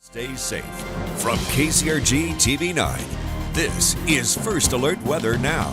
Stay safe. From KCRG TV9, this is First Alert Weather Now.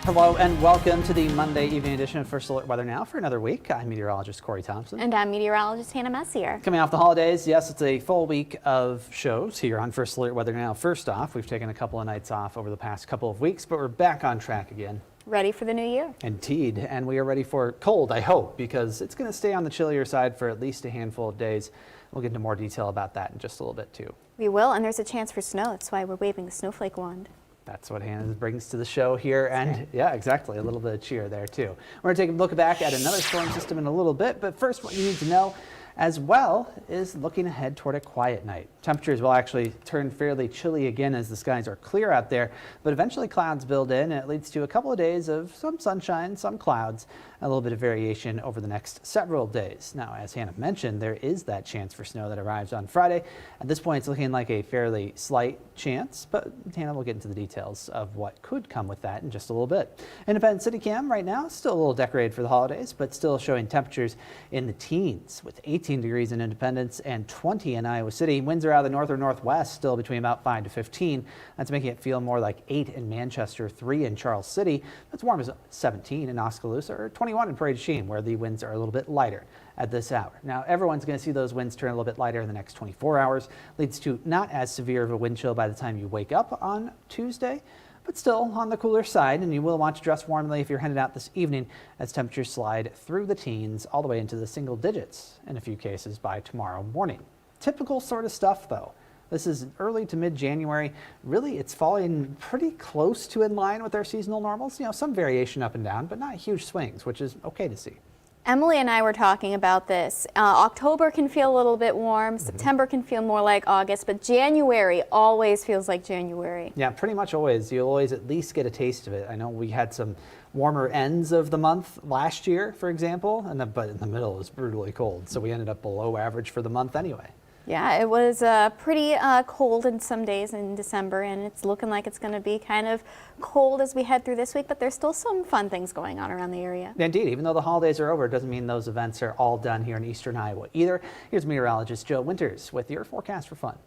Hello and welcome to the Monday evening edition of First Alert Weather Now for another week. I'm meteorologist Thompson. And I'm meteorologist Hannah Messier. Coming off the holidays, yes, it's a full week of shows here on First Alert Weather Now. First off, we've taken a couple of nights off over the past couple of weeks, but we're back on track again. Ready for the new year. Indeed, and we are ready for cold, I hope, because it's going to stay on the chillier side for at least a handful of days. We'll get into more detail about that in just a little bit too. We will, and there's a chance for snow. That's why we're waving the snowflake wand. That's what Hannah brings to the show here, and yeah, exactly, a little bit of cheer there too. We're going to take a look back at another storm system in a little bit, but first what you need to know as well is looking ahead toward a quiet night. Temperatures will actually turn fairly chilly again as the skies are clear out there, but eventually clouds build in and it leads to a couple of days of some sunshine, some clouds, a little bit of variation over the next several days. Now, as Hannah mentioned, there is that chance for snow that arrives on Friday. At this point, it's looking like a fairly slight chance, but Hannah will get into the details of what could come with that in just a little bit. Independent City Cam right now, still a little decorated for the holidays, but still showing temperatures in the teens with 18 degrees in Independence and 20 in Iowa City. Winds are out of the north or northwest, still between about 5 to 15. That's making it feel more like 8 in Manchester, 3 in Charles City. That's warm as 17 in Oskaloosa, or 21 in Prairie du Chien, where the winds are a little bit lighter at this hour. Now, everyone's going to see those winds turn a little bit lighter in the next 24 hours. Leads to not as severe of a wind chill by the time you wake up on Tuesday, but still on the cooler side, and you will want to dress warmly if you're headed out this evening as temperatures slide through the teens all the way into the single digits in a few cases by tomorrow morning. Typical sort of stuff though. This is early to mid-January. Really, it's falling pretty close to in line with our seasonal normals. You know, some variation up and down, but not huge swings, which is okay to see. Emily and I were talking about this. October can feel a little bit warm. September can feel more like August, but January always feels like January. Yeah, pretty much always. You'll always at least get a taste of it. I know we had some warmer ends of the month last year, for example, but in the middle it was brutally cold. So we ended up below average for the month anyway. Yeah, it was pretty cold in some days in December, and it's looking like it's going to be kind of cold as we head through this week, but there's still some fun things going on around the area. Indeed, even though the holidays are over, it doesn't mean those events are all done here in eastern Iowa either. Here's meteorologist Joe Winters with your forecast for fun.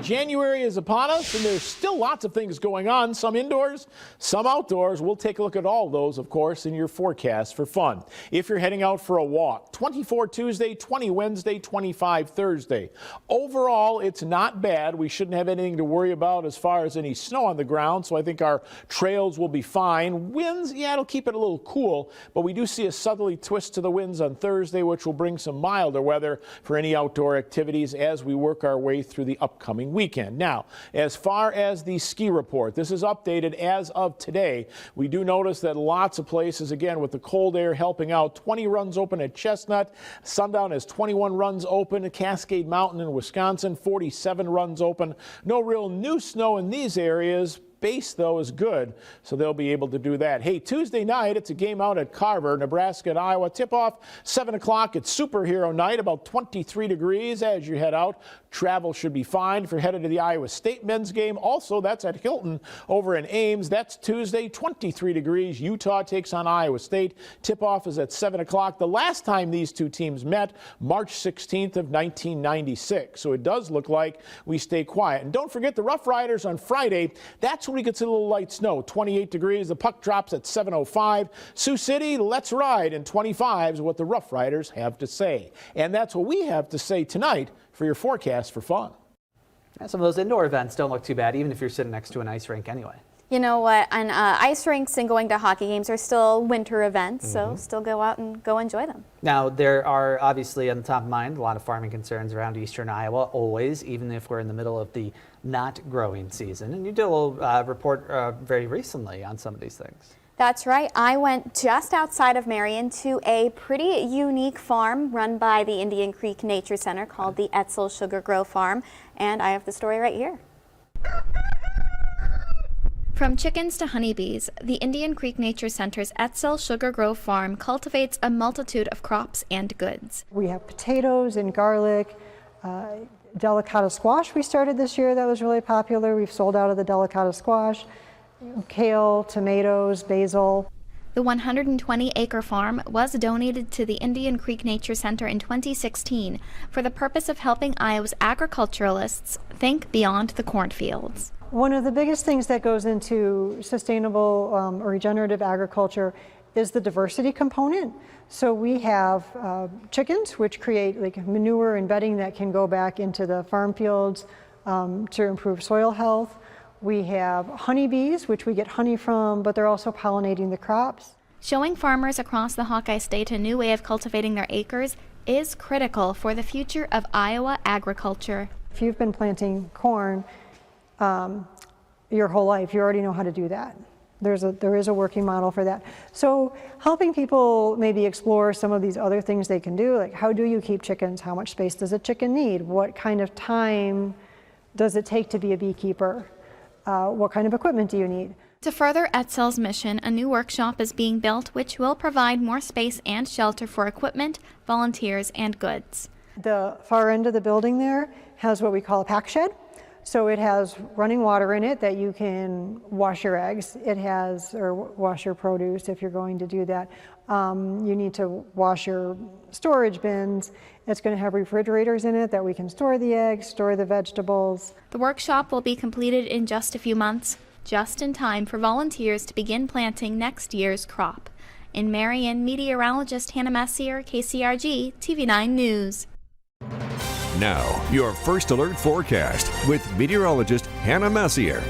January is upon us, and there's still lots of things going on, some indoors, some outdoors. We'll take a look at all those, of course, in your forecast for fun. If you're heading out for a walk, 24 Tuesday, 20 Wednesday, 25 Thursday. Overall, it's not bad. We shouldn't have anything to worry about as far as any snow on the ground, so I think our trails will be fine. Winds, yeah, it'll keep it a little cool, but we do see a southerly twist to the winds on Thursday, which will bring some milder weather for any outdoor activities as we work our way through the upcoming weekend. Now, as far as the ski report, this is updated as of today. We do notice that lots of places, again, with the cold air helping out. 20 runs open at Chestnut. Sundown has 21 runs open at Cascade Mountain in Wisconsin. 47 runs open. No real new snow in these areas. Base, though, is good, so they'll be able to do that. Hey, Tuesday night, it's a game out at Carver, Nebraska and Iowa. Tip-off, 7 o'clock. It's superhero night, about 23 degrees as you head out. Travel should be fine if you're headed to the Iowa State men's game. Also, that's at Hilton over in Ames. That's Tuesday, 23 degrees. Utah takes on Iowa State. Tip-off is at 7 o'clock. The last time these two teams met, March 16th of 1996. So it does look like we stay quiet. And don't forget the Rough Riders on Friday. That's when we get to a little light snow, 28 degrees. The puck drops at 7:05. Sioux City, let's ride, and 25 is what the Rough Riders have to say. And that's what we have to say tonight for your forecast for fun. Some of those indoor events don't look too bad, even if you're sitting next to an ice rink anyway. You know what, and ice rinks and going to hockey games are still winter events, so still go out and go enjoy them. Now, there are obviously on the top of mind a lot of farming concerns around eastern Iowa, always, even if we're in the middle of the not growing season. And you did a little report very recently on some of these things. That's right. I went just outside of Marion to a pretty unique farm run by the Indian Creek Nature Center called the Etzel Sugar Grove Farm, and I have the story right here. From chickens to honeybees, the Indian Creek Nature Center's Etzel Sugar Grove Farm cultivates a multitude of crops and goods. We have potatoes and garlic, delicata squash we started this year that was really popular. We've sold out of the delicata squash, kale, tomatoes, basil. The 120-acre farm was donated to the Indian Creek Nature Center in 2016 for the purpose of helping Iowa's agriculturalists think beyond the cornfields. One of the biggest things that goes into sustainable or regenerative agriculture is the diversity component. So we have chickens, which create like manure and bedding that can go back into the farm fields to improve soil health. We have honeybees, which we get honey from, but they're also pollinating the crops. Showing farmers across the Hawkeye State a new way of cultivating their acres is critical for the future of Iowa agriculture. If you've been planting corn your whole life, you already know how to do that. There is a working model for that. So helping people maybe explore some of these other things they can do, like how do you keep chickens? How much space does a chicken need? What kind of time does it take to be a beekeeper? What kind of equipment do you need? To further Etzel's mission, a new workshop is being built which will provide more space and shelter for equipment, volunteers, and goods. The far end of the building there has what we call a pack shed. So it has running water in it that you can wash your eggs. It has, or wash your produce if you're going to do that. You need to wash your storage bins. It's going to have refrigerators in it that we can store the eggs, store the vegetables. The workshop will be completed in just a few months, just in time for volunteers to begin planting next year's crop. In Marion, meteorologist Hannah Messier, KCRG TV9 News. Now, your First Alert forecast with meteorologist Hannah Messier.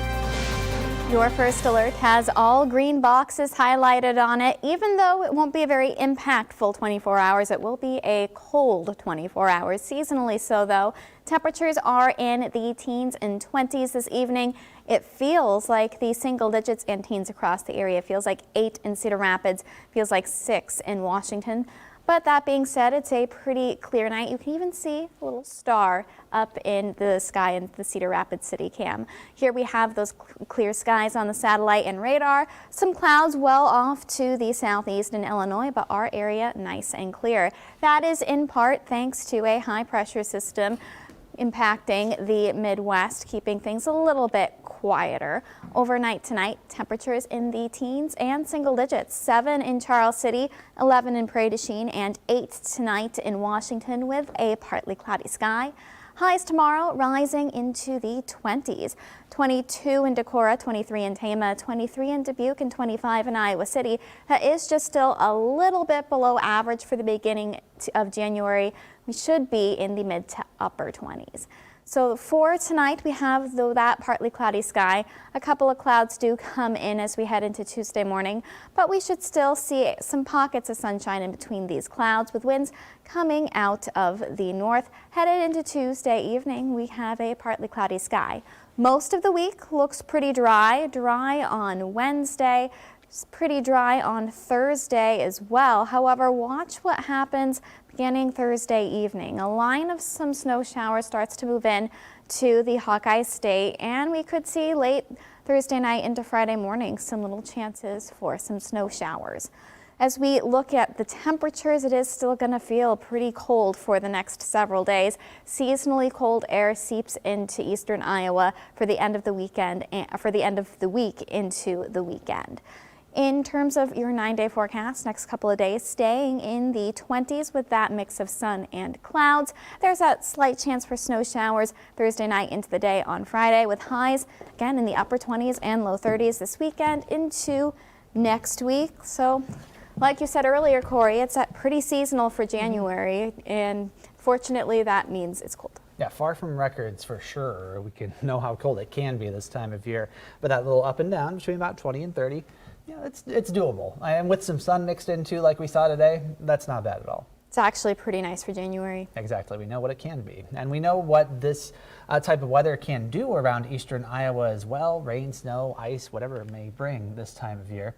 Your First Alert has all green boxes highlighted on it. Even though it won't be a very impactful 24 hours, it will be a cold 24 hours. Seasonally so, though. Temperatures are in the teens and 20s this evening. It feels like the single digits and teens across the area. It feels like 8 in Cedar Rapids, feels like 6 in Washington. But that being said, it's a pretty clear night. You can even see a little star up in the sky in the Cedar Rapids city cam. Here we have those clear skies on the satellite and radar. Some clouds well off to the southeast in Illinois, but our area nice and clear. That is in part thanks to a high pressure system impacting the Midwest, keeping things a little bit quieter. Overnight tonight, temperatures in the teens and single digits. 7 in Charles City, 11 in Prairie du Chien, and 8 tonight in Washington with a partly cloudy sky. Highs tomorrow rising into the 20s. 22 in Decorah, 23 in Tama, 23 in Dubuque, and 25 in Iowa City. That is just still a little bit below average for the beginning of January. We should be in the mid to upper 20s. So for tonight, we have that partly cloudy sky. A couple of clouds do come in as we head into Tuesday morning, but we should still see some pockets of sunshine in between these clouds with winds coming out of the north. Headed into Tuesday evening, we have a partly cloudy sky. Most of the week looks pretty dry on Wednesday. It's pretty dry on Thursday as well. However, watch what happens beginning Thursday evening. A line of some snow showers starts to move in to the Hawkeye State, and we could see late Thursday night into Friday morning some little chances for some snow showers. As we look at the temperatures, it is still going to feel pretty cold for the next several days. Seasonally cold air seeps into eastern Iowa for the end of the weekend and for the end of the week into the weekend. In terms of your 9-day forecast, next couple of days staying in the 20s with that mix of sun and clouds. There's that slight chance for snow showers Thursday night into the day on Friday with highs again in the upper 20s and low 30s this weekend into next week. So like you said earlier, Corey, it's pretty seasonal for January, and fortunately that means it's cold. Yeah, far from records for sure. We can know how cold it can be this time of year, but that little up and down between about 20 and 30, yeah, it's doable. And with some sun mixed in too, like we saw today, that's not bad at all. It's actually pretty nice for January. Exactly. We know what it can be. And we know what this type of weather can do around eastern Iowa as well. Rain, snow, ice, whatever it may bring this time of year.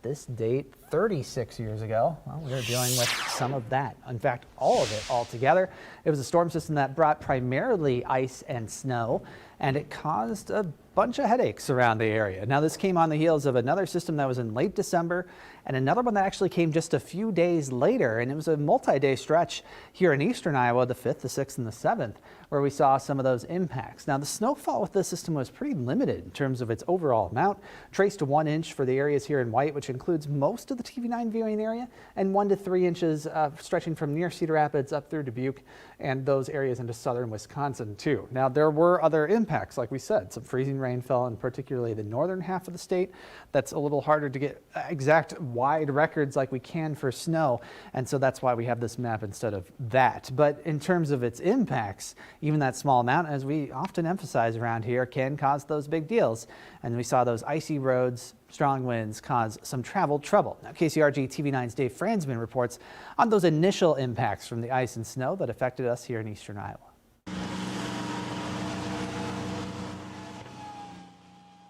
This date, 36 years ago, well, we were dealing with some of that. In fact, all of it all together. It was a storm system that brought primarily ice and snow, and it caused a bunch of headaches around the area. Now, this came on the heels of another system that was in late December and another one that actually came just a few days later. And it was a multi-day stretch here in eastern Iowa, the 5th, the 6th, and the 7th, where we saw some of those impacts. Now, the snowfall with this system was pretty limited in terms of its overall amount, traced to 1 inch for the areas here in white, which includes most of the TV9 viewing area, and 1 to 3 inches stretching from near Cedar Rapids up through Dubuque and those areas into southern Wisconsin too. Now, there were other impacts, like we said, some freezing rain fell in particularly the northern half of the state. That's a little harder to get exact wide records like we can for snow, and so that's why we have this map instead of that. But in terms of its impacts, even that small amount, as we often emphasize around here, can cause those big deals. And we saw those icy roads, strong winds cause some travel trouble. Now, KCRG TV9's Dave Franzman reports on those initial impacts from the ice and snow that affected us here in eastern Iowa.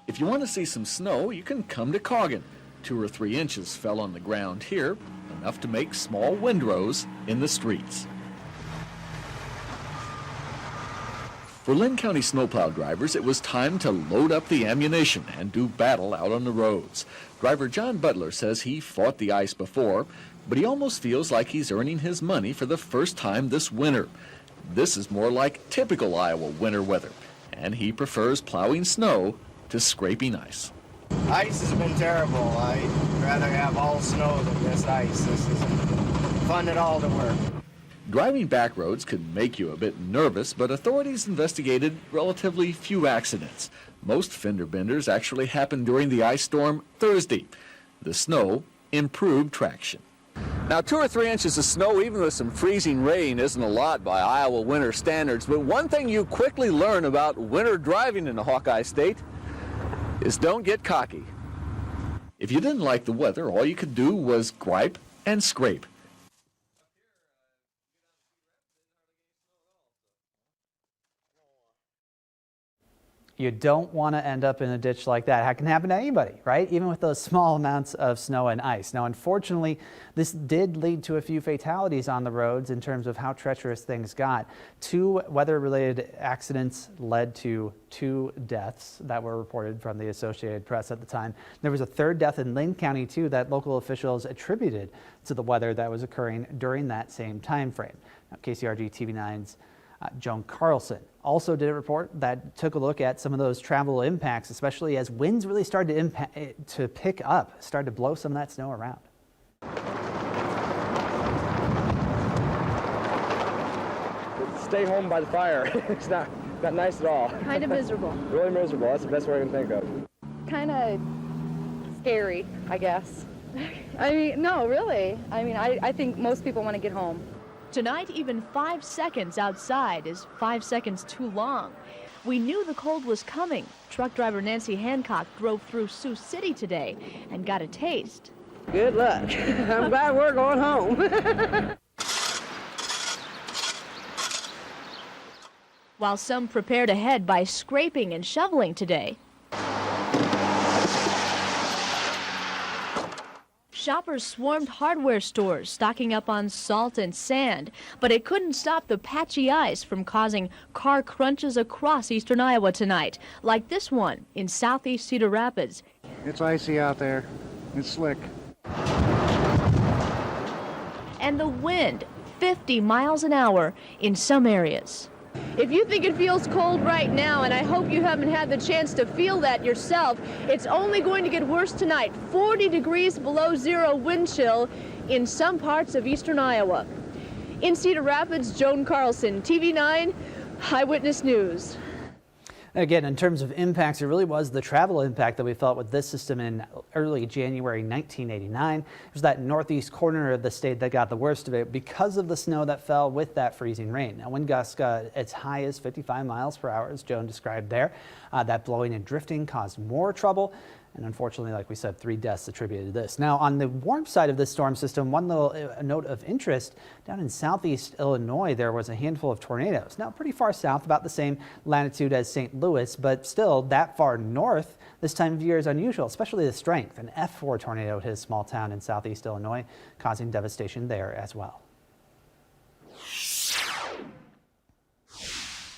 If you want to see some snow, you can come to Coggan. 2 or 3 inches fell on the ground here, enough to make small windrows in the streets. For Linn County snowplow drivers, it was time to load up the ammunition and do battle out on the roads. Driver John Butler says he fought the ice before, but he almost feels like he's earning his money for the first time this winter. This is more like typical Iowa winter weather, and he prefers plowing snow to scraping ice. Ice has been terrible. I'd rather have all snow than this ice. This isn't fun at all to work. Driving back roads can make you a bit nervous, but authorities investigated relatively few accidents. Most fender benders actually happened during the ice storm Thursday. The snow improved traction. Now, 2 or 3 inches of snow, even with some freezing rain, isn't a lot by Iowa winter standards. But one thing you quickly learn about winter driving in the Hawkeye State is don't get cocky. If you didn't like the weather, all you could do was gripe and scrape. You don't want to end up in a ditch like that. It can happen to anybody, right? Even with those small amounts of snow and ice. Now, unfortunately, this did lead to a few fatalities on the roads in terms of how treacherous things got. 2 weather-related accidents led to 2 deaths that were reported from the Associated Press at the time. There was a 3rd death in Linn County, too, that local officials attributed to the weather that was occurring during that same time frame. Now, KCRG TV9's Joan Carlson also did a report that took a look at some of those travel impacts, especially as winds really started to pick up, started to blow some of that snow around. Stay home by the fire. It's not nice at all. Kind of miserable. Really miserable. That's the best way I can think of. Kind of scary, I guess. I mean, no, really. I mean, I think most people want to get home. Tonight, even 5 seconds outside is 5 seconds too long. We knew the cold was coming. Truck driver Nancy Hancock drove through Sioux City today and got a taste. Good luck. I'm glad we're going home. While some prepared ahead by scraping and shoveling today, shoppers swarmed hardware stores, stocking up on salt and sand, but it couldn't stop the patchy ice from causing car crunches across eastern Iowa tonight, like this one in southeast Cedar Rapids. It's icy out there. It's slick. And the wind, 50 miles an hour in some areas. If you think it feels cold right now, and I hope you haven't had the chance to feel that yourself, it's only going to get worse tonight. 40 degrees below zero wind chill in some parts of eastern Iowa. In Cedar Rapids, Joan Carlson, TV9 Eyewitness News. Again, in terms of impacts, it really was the travel impact that we felt with this system in early January 1989. It was that northeast corner of the state that got the worst of it because of the snow that fell with that freezing rain. Now, wind gusts got as high as 55 miles per hour, as Joan described there. That blowing and drifting caused more trouble. And unfortunately, like we said, 3 deaths attributed to this. Now, on the warm side of this storm system, one little note of interest, down in southeast Illinois, there was a handful of tornadoes. Now, pretty far south, about the same latitude as St. Louis, but still that far north this time of year is unusual, especially the strength. An F4 tornado hit a small town in southeast Illinois, causing devastation there as well.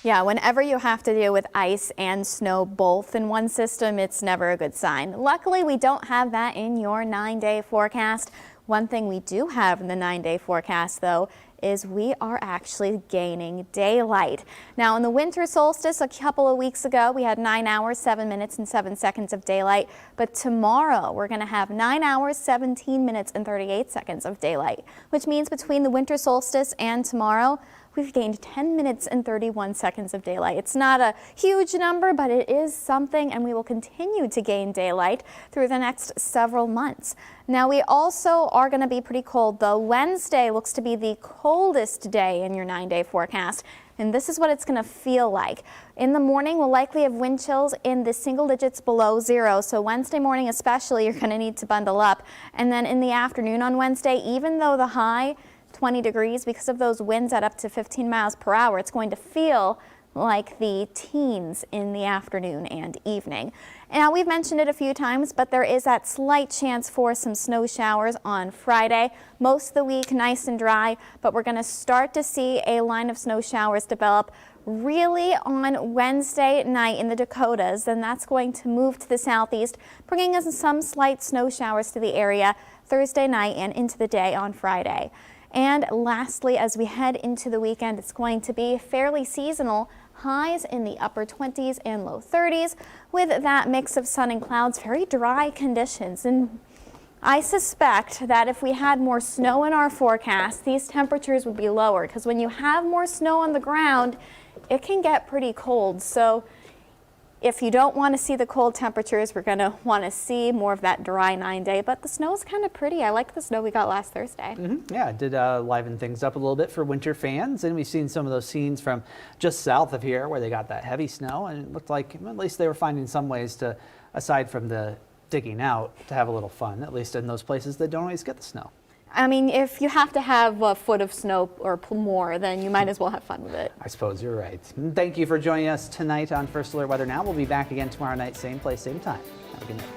Yeah, whenever you have to deal with ice and snow both in one system, it's never a good sign. Luckily, we don't have that in your 9-day forecast. One thing we do have in the 9-day forecast, though, is we are actually gaining daylight. Now, in the winter solstice a couple of weeks ago, we had 9 hours, 7 minutes, and 7 seconds of daylight. But tomorrow, we're going to have 9 hours, 17 minutes, and 38 seconds of daylight, which means between the winter solstice and tomorrow, we've gained 10 minutes and 31 seconds of daylight. It's not a huge number, but it is something, and we will continue to gain daylight through the next several months. Now, we also are going to be pretty cold, though. Wednesday looks to be the coldest day in your 9-day forecast, and this is what it's going to feel like. In the morning, we'll likely have wind chills in the single digits below 0, so Wednesday morning especially, you're going to need to bundle up. And then in the afternoon on Wednesday, even though the high 20 degrees, because of those winds at up to 15 miles per hour, it's going to feel like the teens in the afternoon and evening. Now, we've mentioned it a few times, but there is that slight chance for some snow showers on Friday. Most of the week nice and dry, but we're going to start to see a line of snow showers develop really on Wednesday night in the Dakotas, and that's going to move to the southeast, bringing us some slight snow showers to the area Thursday night and into the day on Friday. And lastly, as we head into the weekend, it's going to be fairly seasonal. Highs in the upper 20s and low 30s with that mix of sun and clouds, very dry conditions. And I suspect that if we had more snow in our forecast, these temperatures would be lower, because when you have more snow on the ground, it can get pretty cold. So if you don't want to see the cold temperatures, we're going to want to see more of that dry 9-day. But the snow is kind of pretty. I like the snow we got last Thursday. Yeah, it did liven things up a little bit for winter fans. And we've seen some of those scenes from just south of here where they got that heavy snow. And it looked like at least they were finding some ways to, aside from the digging out, to have a little fun, at least in those places that don't always get the snow. I mean, if you have to have a foot of snow or more, then you might as well have fun with it. I suppose you're right. Thank you for joining us tonight on First Alert Weather Now. We'll be back again tomorrow night, same place, same time. Have a good night.